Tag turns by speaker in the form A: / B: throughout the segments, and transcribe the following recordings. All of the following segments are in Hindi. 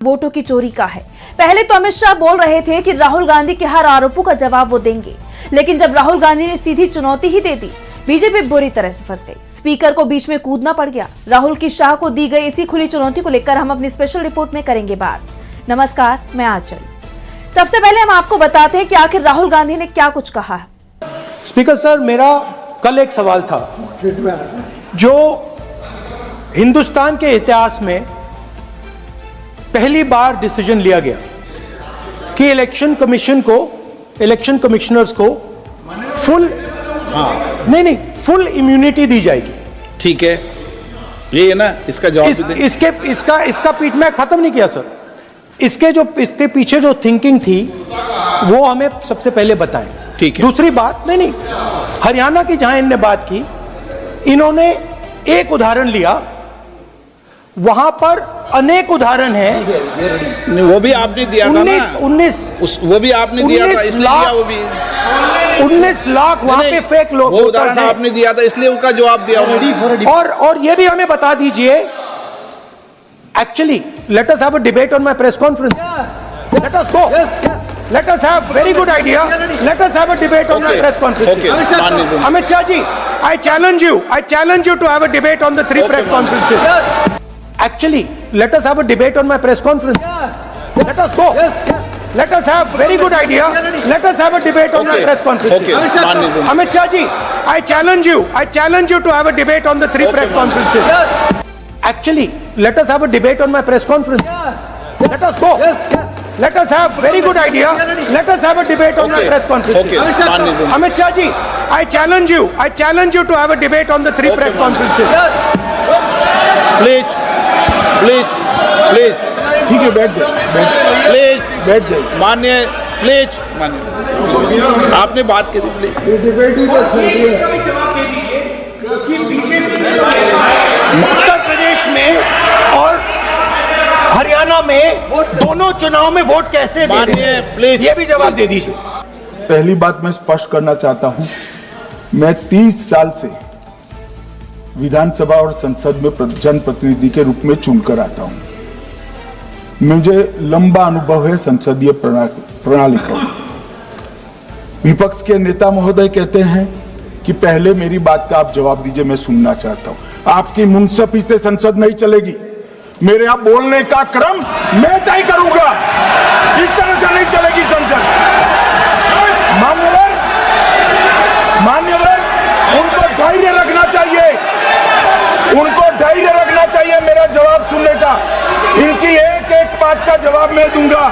A: वोटों की चोरी का है। पहले तो अमित शाह बोल रहे थे कि राहुल गांधी के हर आरोपों का जवाब वो देंगे, लेकिन जब राहुल गांधी ने सीधी चुनौती ही दे दी, बीजेपी बुरी तरह से फंस गई। स्पीकर को बीच में कूदना पड़ गया। राहुल की शाह को दी गई इसी खुली चुनौती को लेकर हम अपनी स्पेशल रिपोर्ट में करेंगे बात। नमस्कार, मैं आंचल। सबसे पहले हम आपको बताते हैं कि आखिर राहुल गांधी ने क्या कुछ कहा है।
B: स्पीकर सर, मेरा कल एक सवाल था जो हिंदुस्तान के इतिहास में पहली बार डिसीजन लिया गया कि इलेक्शन कमिश्नर्स को फुल फुल इम्यूनिटी दी जाएगी।
C: ठीक है, ये है ना, इसका जवाब
B: इसका पीछ में खत्म नहीं किया सर। इसके पीछे जो थिंकिंग थी वो हमें सबसे पहले बताएं।
C: ठीक है।
B: दूसरी बात, नहीं, हरियाणा की जहां इन्होंने बात की, इन्होंने एक उदाहरण लिया, वहां पर अनेक उदाहरण हैं।
C: वो भी आपने दिया था ना,
B: 19
C: वो भी आपने दिया था, इसलिए दिया वो भी
B: 19 लाख वहां पे फेक लोग,
C: वो उदाहरण आपने दिया था, इसलिए उसका जवाब दिया।
B: और ये भी हमें बता दीजिए, actually let us have a debate on my press conference. Let us go, let us have very good idea, let us have a debate on the press conferences. Amit Shah ji, I challenge you to have a debate on the 3 press conferences. Actually, let us have a debate on my press conference. Let us go, let us have very good idea, let us have a debate on my press conferences. Amit Shah ji, I challenge you to have a debate on the 3 press conferences. Actually, let us have a debate on my press conference. Let us go, let us have very good idea, let us have a debate on my press conferences. Amit Shah ji, I challenge you to have a debate on the 3 press conferences.
C: Please.
B: ठीक है, बैठ जाइए।
C: माननीय, प्लीज माननीय, आपने बात की थी, प्लीज।
B: उत्तर प्रदेश में और हरियाणा में दोनों चुनाव में वोट कैसे दे रहे हैं?
C: प्लीज
B: ये भी जवाब दे दीजिए।
D: पहली बात मैं स्पष्ट करना चाहता हूं, मैं 30 साल से विधानसभा और संसद में जनप्रतिनिधि के रूप में चुनकर आता हूं। मुझे लंबा अनुभव है संसदीय प्रणाली का। विपक्ष के नेता महोदय कहते हैं कि पहले मेरी बात का आप जवाब दीजिए, मैं सुनना चाहता हूं। आपकी मुंसफी से संसद नहीं चलेगी। मेरे यहां बोलने का क्रम मैं तय करूंगा, इस तरह से नहीं चलेगी संसद। मान्यवर, उनको धैर्य रखना चाहिए, मेरा जवाब सुनने का। इनकी एक एक बात का जवाब मैं दूंगा,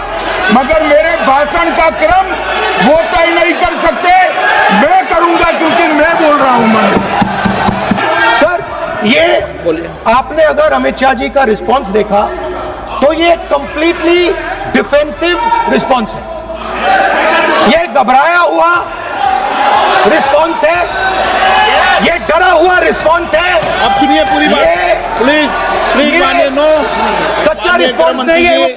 D: मगर मेरे भाषण का क्रम वो तय नहीं कर सकते, मैं करूंगा, क्योंकि मैं बोल रहा हूं।
B: सर, ये आपने अगर अमित शाह जी का रिस्पांस देखा तो ये कंप्लीटली डिफेंसिव रिस्पांस है। ये घबराया हुआ रिस्पांस है, ये डरा हुआ रिस्पांस है।
C: अब सुनिए पूरी बात, प्लीज मानिए। नो,
B: सच्चा रिस्पांस नहीं है।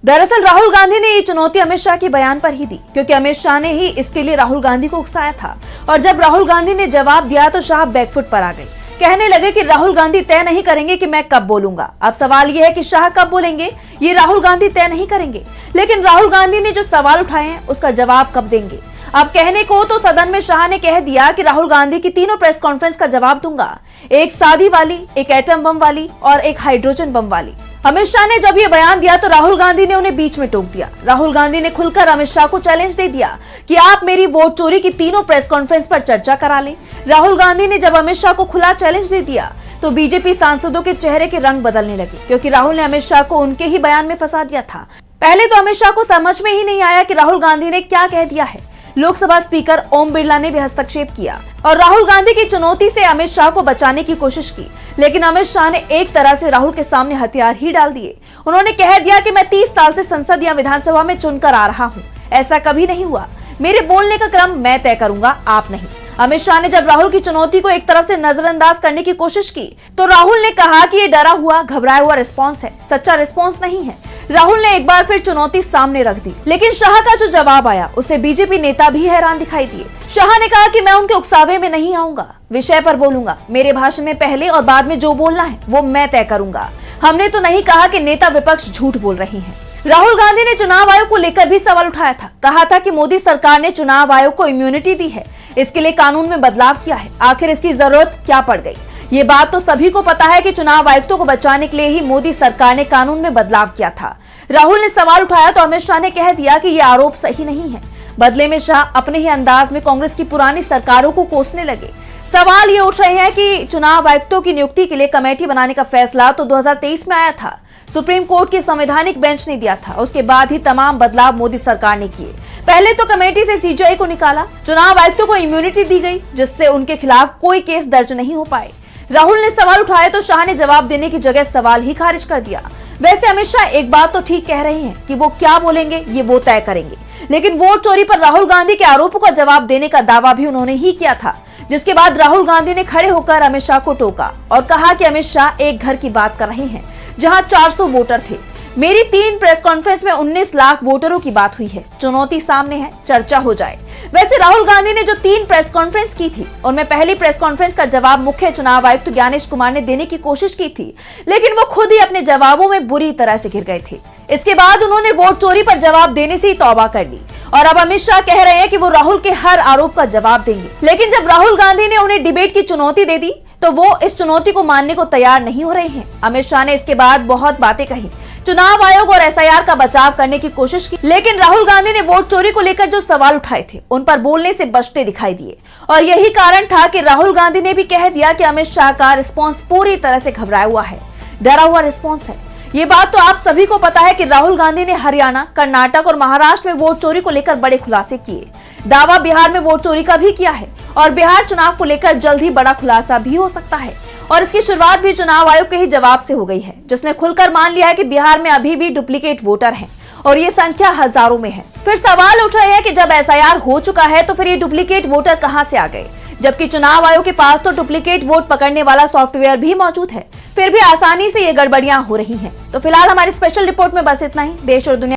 A: दरअसल राहुल गांधी ने ये चुनौती अमित शाह के बयान पर ही दी, क्योंकि अमित शाह ने ही इसके लिए राहुल गांधी को उकसाया था। और जब राहुल गांधी ने जवाब दिया तो शाह बैकफुट पर आ गए। कहने लगे कि राहुल गांधी तय नहीं करेंगे कि मैं कब बोलूंगा। अब सवाल यह है कि शाह कब बोलेंगे, ये राहुल गांधी तय नहीं करेंगे, लेकिन राहुल गांधी ने जो सवाल उठाए हैं उसका जवाब कब देंगे। अब कहने को तो सदन में शाह ने कह दिया कि राहुल गांधी की 3 प्रेस कॉन्फ्रेंस का जवाब दूंगा, एक शादी वाली, एक एटम बम वाली और एक हाइड्रोजन बम वाली। अमित शाह ने जब ये बयान दिया तो राहुल गांधी ने उन्हें बीच में टोक दिया। राहुल गांधी ने खुलकर अमित शाह को चैलेंज दे दिया कि आप मेरी वोट चोरी की 3 प्रेस कॉन्फ्रेंस पर चर्चा करा लें। राहुल गांधी ने जब अमित शाह को खुला चैलेंज दे दिया तो बीजेपी सांसदों के चेहरे के रंग बदलने लगे, क्योंकि राहुल ने अमित शाह को उनके ही बयान में फंसा दिया था। पहले तो अमित शाह को समझ में ही नहीं आया कि राहुल गांधी ने क्या कह दिया है। लोकसभा स्पीकर ओम बिरला ने भी हस्तक्षेप किया और राहुल गांधी की चुनौती से अमित शाह को बचाने की कोशिश की, लेकिन अमित शाह ने एक तरह से राहुल के सामने हथियार ही डाल दिए। उन्होंने कह दिया कि मैं 30 साल से संसद या विधानसभा में चुनकर आ रहा हूं, ऐसा कभी नहीं हुआ। मेरे बोलने का क्रम मैं तय करूंगा, आप नहीं। अमित शाह ने जब राहुल की चुनौती को एक तरफ से नजरअंदाज करने की कोशिश की तो राहुल ने कहा कि ये डरा हुआ, घबराया हुआ रिस्पॉन्स है, सच्चा रिस्पॉन्स नहीं है। राहुल ने एक बार फिर चुनौती सामने रख दी, लेकिन शाह का जो जवाब आया उससे बीजेपी नेता भी हैरान दिखाई दिए। शाह ने कहा कि मैं उनके उकसावे में नहीं आऊंगा, विषय पर बोलूंगा। मेरे भाषण में पहले और बाद में जो बोलना है वो मैं तय करूंगा। हमने तो नहीं कहा कि नेता विपक्ष झूठ बोल रही हैं। राहुल गांधी ने चुनाव आयोग को लेकर भी सवाल उठाया था। कहा था कि मोदी सरकार ने चुनाव आयोग को इम्यूनिटी दी है, इसके लिए कानून में बदलाव किया है, आखिर इसकी जरूरत क्या पड़ गई। ये बात तो सभी को पता है कि चुनाव आयुक्तों को बचाने के लिए ही मोदी सरकार ने कानून में बदलाव किया था। राहुल ने सवाल उठाया तो अमित शाह ने कह दिया कि ये आरोप सही नहीं है। बदले में शाह अपने ही अंदाज में कांग्रेस की पुरानी सरकारों को कोसने लगे। सवाल ये उठ रहे हैं कि चुनाव आयुक्तों की नियुक्ति के लिए कमेटी बनाने का फैसला तो 2023 में आया था, सुप्रीम कोर्ट की संवैधानिक बेंच ने दिया था। उसके बाद ही तमाम बदलाव मोदी सरकार ने किए। पहले तो कमेटी से सीजीआई को निकाला, चुनाव आयुक्तों को इम्यूनिटी दी गई, जिससे उनके खिलाफ कोई केस दर्ज नहीं हो पाए। राहुल ने सवाल उठाए तो शाह ने जवाब देने की जगह सवाल ही खारिज कर दिया। वैसे अमित शाह एक बात तो ठीक कह रहे हैं कि वो क्या बोलेंगे ये वो तय करेंगे, लेकिन वोट चोरी पर राहुल गांधी के आरोपों का जवाब देने का दावा भी उन्होंने ही किया था, जिसके बाद राहुल गांधी ने खड़े होकर अमित शाह को टोका और कहा कि अमित शाह एक घर की बात कर रहे हैं जहां 400 वोटर थे। मेरी 3 प्रेस कॉन्फ्रेंस में 19 लाख वोटरों की बात हुई है, चुनौती सामने है, चर्चा हो जाए। वैसे राहुल गांधी ने जो 3 प्रेस कॉन्फ्रेंस की थी उनमें पहली प्रेस कॉन्फ्रेंस का जवाब मुख्य चुनाव आयुक्त ज्ञानेश कुमार ने देने की कोशिश की थी, लेकिन वो खुद ही अपने जवाबों में बुरी तरह से घिर गए थे। इसके बाद उन्होंने वोट चोरी पर जवाब देने से ही तौबा कर ली और अब अमित शाह कह रहे हैं कि वो राहुल के हर आरोप का जवाब देंगे। लेकिन जब राहुल गांधी ने उन्हें डिबेट की चुनौती दे दी तो वो इस चुनौती को मानने को तैयार नहीं हो रहे हैं। अमित शाह ने इसके बाद बहुत बातें कही, चुनाव आयोग और एसआईआर का बचाव करने की कोशिश की, लेकिन राहुल गांधी ने वोट चोरी को लेकर जो सवाल उठाए थे उन पर बोलने से बचते दिखाई दिए और यही कारण था कि राहुल गांधी ने भी कह दिया कि अमित शाह का रिस्पॉन्स पूरी तरह से घबराया हुआ है, डरा हुआ रिस्पॉन्स है। ये बात तो आप सभी को पता है कि राहुल गांधी ने हरियाणा, कर्नाटक और महाराष्ट्र में वोट चोरी को लेकर बड़े खुलासे किए। दावा बिहार में वोट चोरी का भी किया है और बिहार चुनाव को लेकर जल्द ही बड़ा खुलासा भी हो सकता है और इसकी शुरुआत भी चुनाव आयोग के ही जवाब से हो गई है, जिसने खुलकर मान लिया है कि बिहार में अभी भी डुप्लीकेट वोटर हैं और ये संख्या हजारों में है। फिर सवाल उठ रहे हैं कि जब एसआईआर हो चुका है तो फिर ये डुप्लीकेट वोटर कहां से आ गए, जबकि चुनाव आयोग के पास तो डुप्लीकेट वोट पकड़ने वाला सॉफ्टवेयर भी मौजूद है, फिर भी आसानी से ये गड़बड़ियां हो रही हैं। तो फिलहाल हमारी स्पेशल रिपोर्ट में बस इतना ही। देश और दुनिया